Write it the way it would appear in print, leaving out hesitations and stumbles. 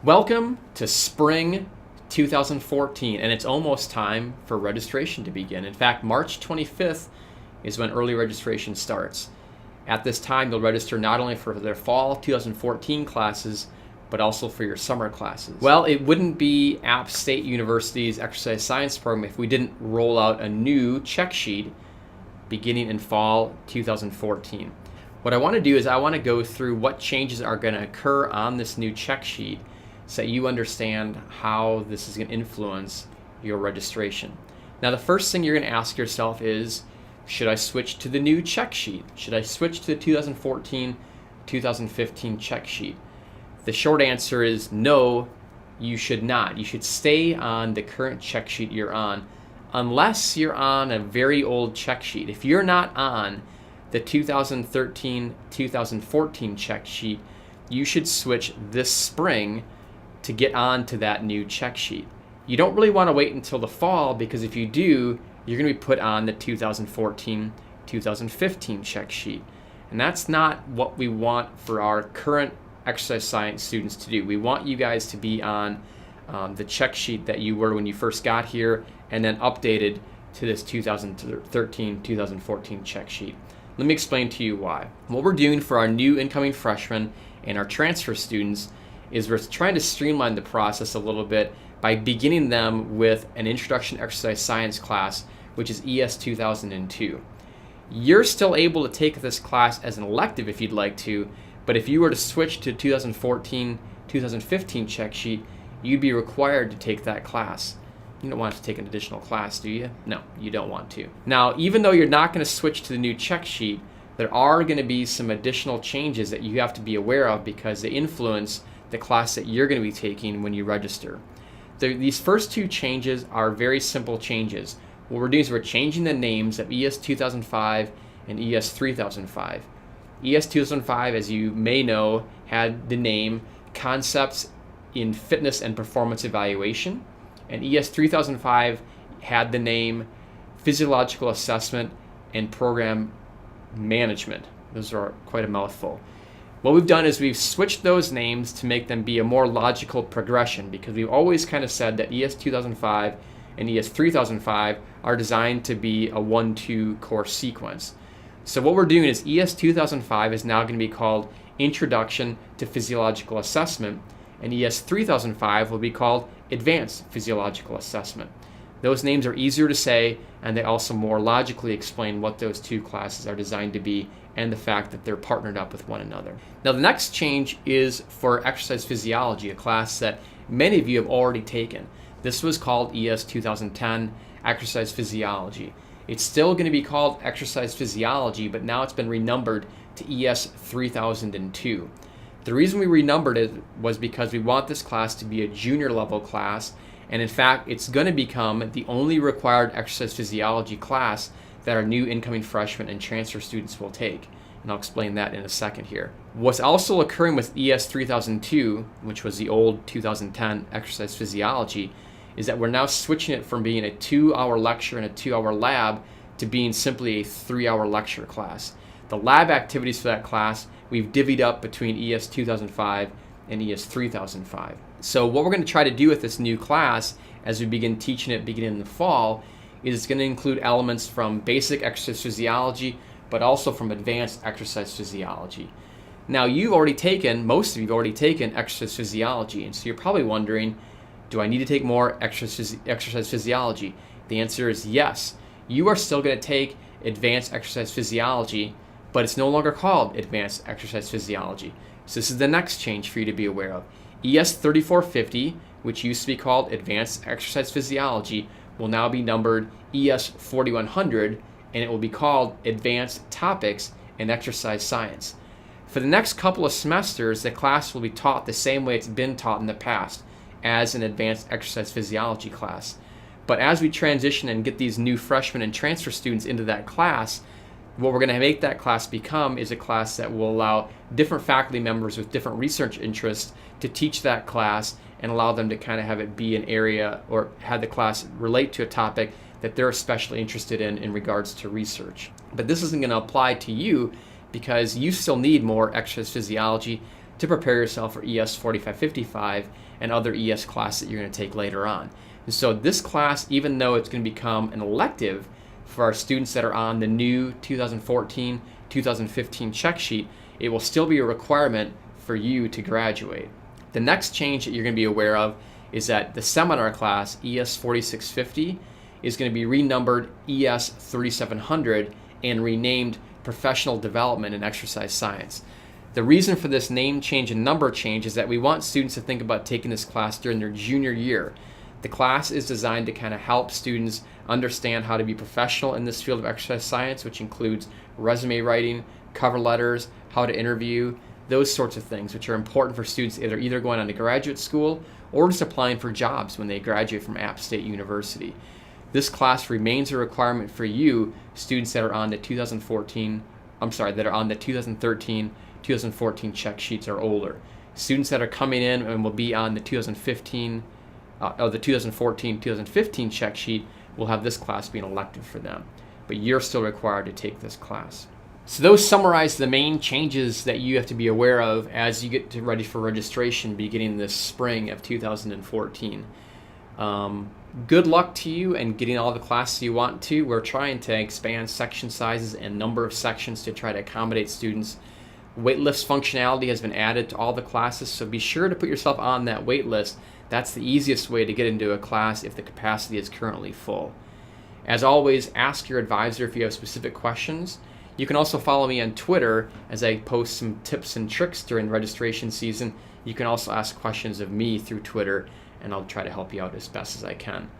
Welcome to spring 2014, and it's almost time for registration to begin. In fact, March 25th is when early registration starts. At this time, you'll register not only for their fall 2014 classes, but also for your summer classes. Well, it wouldn't be App State University's exercise science program if we didn't roll out a new check sheet beginning in fall 2014. What I want to do is I want to go through what changes are going to occur on this new check sheet so that you understand how this is going to influence your registration. Now, the first thing you're going to ask yourself is, should I switch to the new check sheet? Should I switch to the 2014-2015 check sheet? The short answer is no, you should not. You should stay on the current check sheet you're on, unless you're on a very old check sheet. If you're not on the 2013-2014 check sheet, you should switch this spring to get on to that new check sheet. You don't really want to wait until the fall, because if you do, you're going to be put on the 2014-2015 check sheet. And that's not what we want for our current exercise science students to do. We want you guys to be on the check sheet that you were when you first got here, and then updated to this 2013-2014 check sheet. Let me explain to you why. What we're doing for our new incoming freshmen and our transfer students is we're trying to streamline the process a little bit by beginning them with an Introduction to Exercise Science class, which is ES 2002. You're still able to take this class as an elective if you'd like to, but if you were to switch to 2014-2015 check sheet, you'd be required to take that class. You don't want to take an additional class, do you? No, you don't want to. Now, even though you're not going to switch to the new check sheet, there are going to be some additional changes that you have to be aware of because they influence the class that you're going to be taking when you register. These first two changes are very simple changes. What we're doing is we're changing the names of ES 2005 and ES 3005. ES 2005, as you may know, had the name Concepts in Fitness and Performance Evaluation, and ES 3005 had the name Physiological Assessment and Program Management. Those are quite a mouthful. What we've done is we've switched those names to make them be a more logical progression, because we've always kind of said that ES 2005 and ES 3005 are designed to be a 1-2 course sequence. So what we're doing is ES 2005 is now going to be called Introduction to Physiological Assessment, and ES 3005 will be called Advanced Physiological Assessment. Those names are easier to say, and they also more logically explain what those two classes are designed to be and the fact that they're partnered up with one another. Now, the next change is for Exercise Physiology, a class that many of you have already taken. This was called ES 2010 Exercise Physiology. It's still going to be called Exercise Physiology, but now it's been renumbered to ES 3002. The reason we renumbered it was because we want this class to be a junior level class, and in fact, it's going to become the only required exercise physiology class that our new incoming freshmen and transfer students will take. And I'll explain that in a second here. What's also occurring with ES 3002, which was the old 2010 exercise physiology, is that we're now switching it from being a 2-hour lecture and a 2-hour lab to being simply a 3-hour lecture class. The lab activities for that class we've divvied up between ES 2005 and ES 3005. So what we're going to try to do with this new class as we begin teaching it beginning in the fall is it's going to include elements from basic exercise physiology, but also from advanced exercise physiology. Now, most of you have already taken exercise physiology, and so you're probably wondering, do I need to take more exercise physiology? The answer is yes. You are still going to take advanced exercise physiology, but it's no longer called advanced exercise physiology. So this is the next change for you to be aware of. ES 3450, which used to be called advanced exercise physiology, will now be numbered ES 4100, and it will be called Advanced Topics in Exercise Science. For the next couple of semesters, the class will be taught the same way it's been taught in the past, as an advanced exercise physiology class. But as we transition and get these new freshmen and transfer students into that class, what we're going to make that class become is a class that will allow different faculty members with different research interests to teach that class and allow them to kind of have it be an area or have the class relate to a topic that they're especially interested in regards to research. But this isn't going to apply to you because you still need more exercise physiology to prepare yourself for ES 4555 and other ES classes that you're going to take later on. And so this class, even though it's going to become an elective for our students that are on the new 2014-2015 check sheet, it will still be a requirement for you to graduate. The next change that you're going to be aware of is that the seminar class, ES 4650, is going to be renumbered ES 3700 and renamed Professional Development in Exercise Science. The reason for this name change and number change is that we want students to think about taking this class during their junior year. The class is designed to kind of help students understand how to be professional in this field of exercise science, which includes resume writing, cover letters, how to interview, those sorts of things, which are important for students either going on to graduate school or just applying for jobs when they graduate from App State University. This class remains a requirement for you, students that are on the 2013-2014 check sheets or older. Students that are coming in and will be on the 2014-2015 check sheet will have this class be an elective for them, but you're still required to take this class. So those summarize the main changes that you have to be aware of as you get ready for registration beginning this spring of 2014. Good luck to you in getting all the classes you want to. We're trying to expand section sizes and number of sections to try to accommodate students. Waitlist functionality has been added to all the classes, so be sure to put yourself on that waitlist. That's the easiest way to get into a class if the capacity is currently full. As always, ask your advisor if you have specific questions. You can also follow me on Twitter as I post some tips and tricks during registration season. You can also ask questions of me through Twitter, and I'll try to help you out as best as I can.